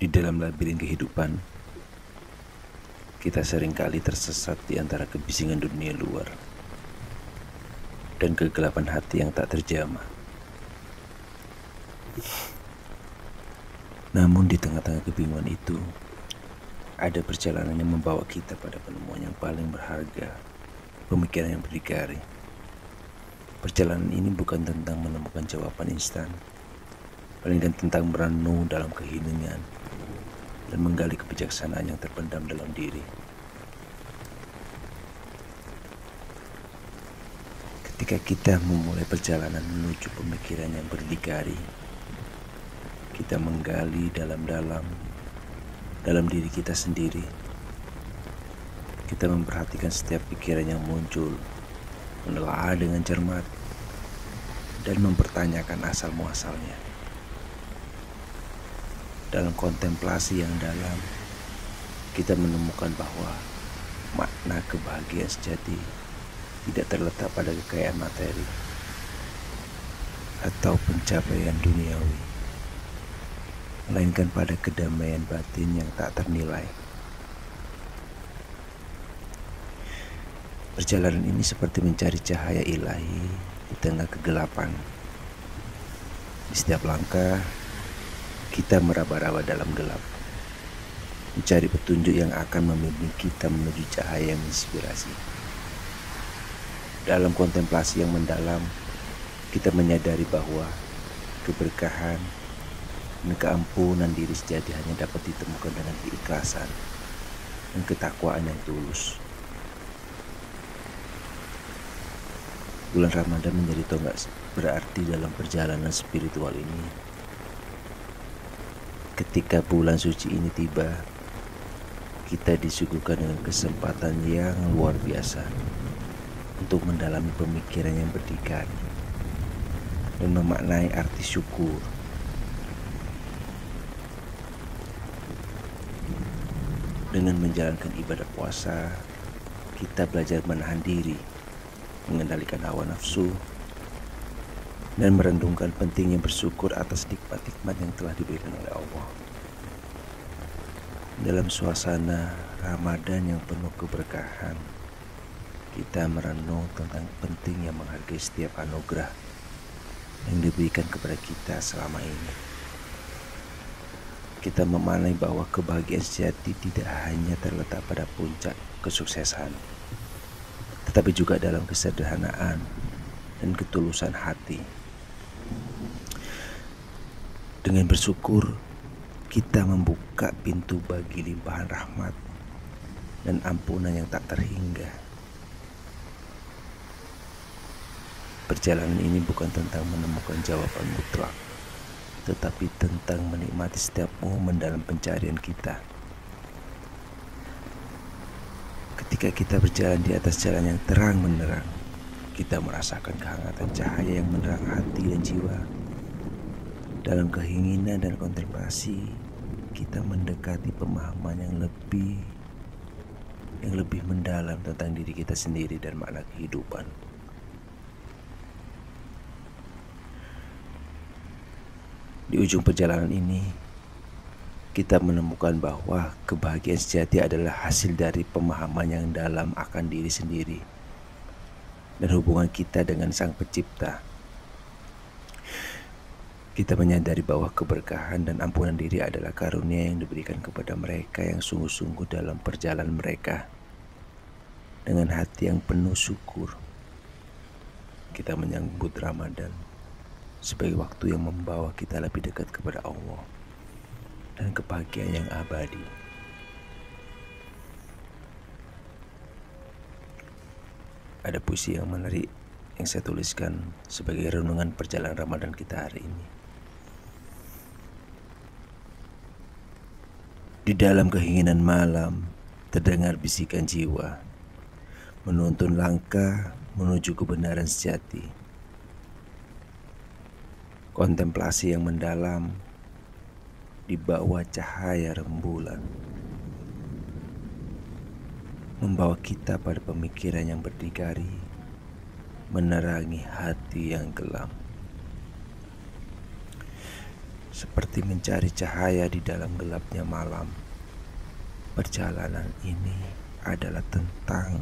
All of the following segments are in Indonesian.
Di dalam labirin kehidupan, kita seringkali tersesat di antara kebisingan dunia luar dan kegelapan hati yang tak terjamah. Namun di tengah-tengah kebingungan itu, ada perjalanan yang membawa kita pada penemuan yang paling berharga, pemikiran yang berdikari. Perjalanan ini bukan tentang menemukan jawaban instan, melainkan tentang merenung dalam keheningan dan menggali kebijaksanaan yang terpendam dalam diri. Ketika kita memulai perjalanan menuju pemikiran yang berdikari, kita menggali dalam-dalam dalam diri kita sendiri. Kita memperhatikan setiap pikiran yang muncul, menelaah dengan cermat, dan mempertanyakan asal-muasalnya. Dalam kontemplasi yang dalam, kita menemukan bahwa makna kebahagiaan sejati tidak terletak pada kekayaan materi atau pencapaian duniawi, melainkan pada kedamaian batin yang tak ternilai. Perjalanan ini seperti mencari cahaya ilahi di tengah kegelapan. Di setiap langkah, kita meraba-raba dalam gelap, mencari petunjuk yang akan membimbing kita menuju cahaya yang menginspirasi. Dalam kontemplasi yang mendalam, kita menyadari bahwa keberkahan dan keampunan diri sejati hanya dapat ditemukan dengan keikhlasan dan ketakwaan yang tulus. Bulan Ramadan menjadi tonggak berarti dalam perjalanan spiritual ini. Ketika bulan suci ini tiba, kita disuguhkan dengan kesempatan yang luar biasa untuk mendalami pemikiran yang berdikari dan memaknai arti syukur. Dengan menjalankan ibadah puasa, kita belajar menahan diri, mengendalikan hawa nafsu, dan merenungkan pentingnya bersyukur atas nikmat-nikmat yang telah diberikan oleh Allah. Dalam suasana Ramadan yang penuh keberkahan, kita merenung tentang pentingnya menghargai setiap anugerah yang diberikan kepada kita selama ini. Kita memaknai bahwa kebahagiaan sejati tidak hanya terletak pada puncak kesuksesan, tetapi juga dalam kesederhanaan dan ketulusan hati. Dengan bersyukur, kita membuka pintu bagi limpahan rahmat dan ampunan yang tak terhingga. Perjalanan ini bukan tentang menemukan jawaban mutlak, tetapi tentang menikmati setiap momen dalam pencarian kita. Ketika kita berjalan di atas jalan yang terang benderang, kita merasakan kehangatan cahaya yang menerang hati dan jiwa. Dalam keinginan dan kontemplasi, kita mendekati pemahaman yang lebih mendalam tentang diri kita sendiri dan makna kehidupan. Di ujung perjalanan ini, kita menemukan bahwa kebahagiaan sejati adalah hasil dari pemahaman yang dalam akan diri sendiri dan hubungan kita dengan Sang Pencipta. Kita menyadari bahwa keberkahan dan ampunan diri adalah karunia yang diberikan kepada mereka yang sungguh-sungguh dalam perjalanan mereka. Dengan hati yang penuh syukur, kita menyambut Ramadan sebagai waktu yang membawa kita lebih dekat kepada Allah dan kebahagiaan yang abadi. Ada puisi yang menarik yang saya tuliskan sebagai renungan perjalanan Ramadan kita hari ini. Di dalam keinginan malam, terdengar bisikan jiwa, menuntun langkah menuju kebenaran sejati. Kontemplasi yang mendalam di bawah cahaya rembulan membawa kita pada pemikiran yang berdikari, menerangi hati yang gelap. seperti mencari cahaya di dalam gelapnya malam. Perjalanan ini adalah tentang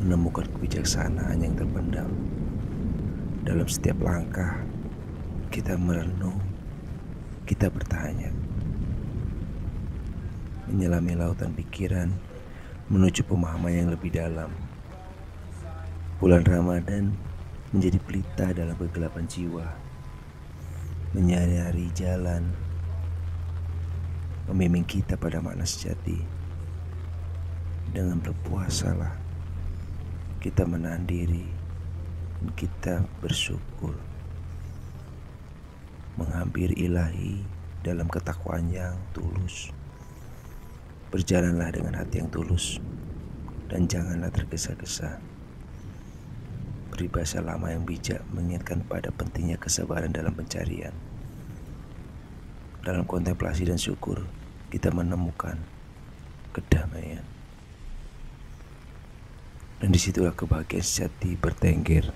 menemukan kebijaksanaan yang terpendam. Dalam setiap langkah, kita merenung, kita bertanya, menyelami lautan pikiran menuju pemahaman yang lebih dalam. Bulan Ramadan menjadi pelita dalam kegelapan jiwa, menyinari jalan, membimbing kita pada makna sejati. Dengan berpuasalah kita menahan diri dan kita bersyukur, menghampiri ilahi dalam ketakwaan yang tulus. Berjalanlah dengan hati yang tulus dan janganlah tergesa-gesa. Peribahasa lama yang bijak mengingatkan pada pentingnya kesabaran dalam pencarian. Dalam kontemplasi dan syukur, kita menemukan kedamaian. Dan disitulah kebahagiaan sejati bertengger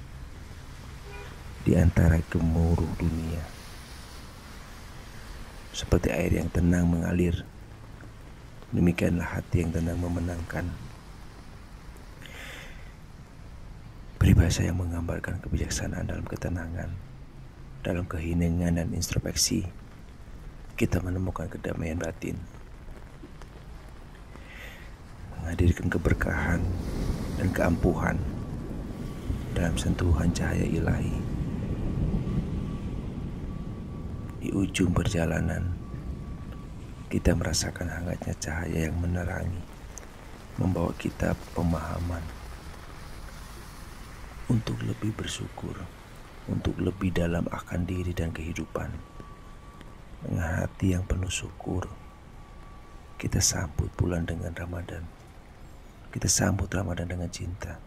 di antara gemuruh dunia. Seperti air yang tenang mengalir, demikianlah hati yang tenang memenangkan. Peribahasa yang menggambarkan kebijaksanaan dalam ketenangan, dalam keheningan dan introspeksi, kita menemukan kedamaian batin. Menghadirkan keberkahan dan keampuhan dalam sentuhan cahaya ilahi. Di ujung perjalanan, kita merasakan hangatnya cahaya yang menerangi, membawa kita pemahaman untuk lebih bersyukur, untuk lebih dalam akan diri dan kehidupan. Dengan hati yang penuh syukur, kita sambut bulan dengan Ramadan. Kita sambut Ramadan dengan cinta,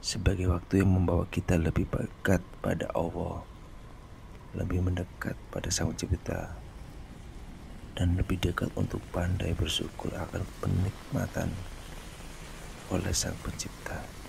sebagai waktu yang membawa kita lebih dekat pada Allah, lebih mendekat pada Sang Pencipta, dan lebih dekat untuk pandai bersyukur akan penikmatan oleh Sang Pencipta.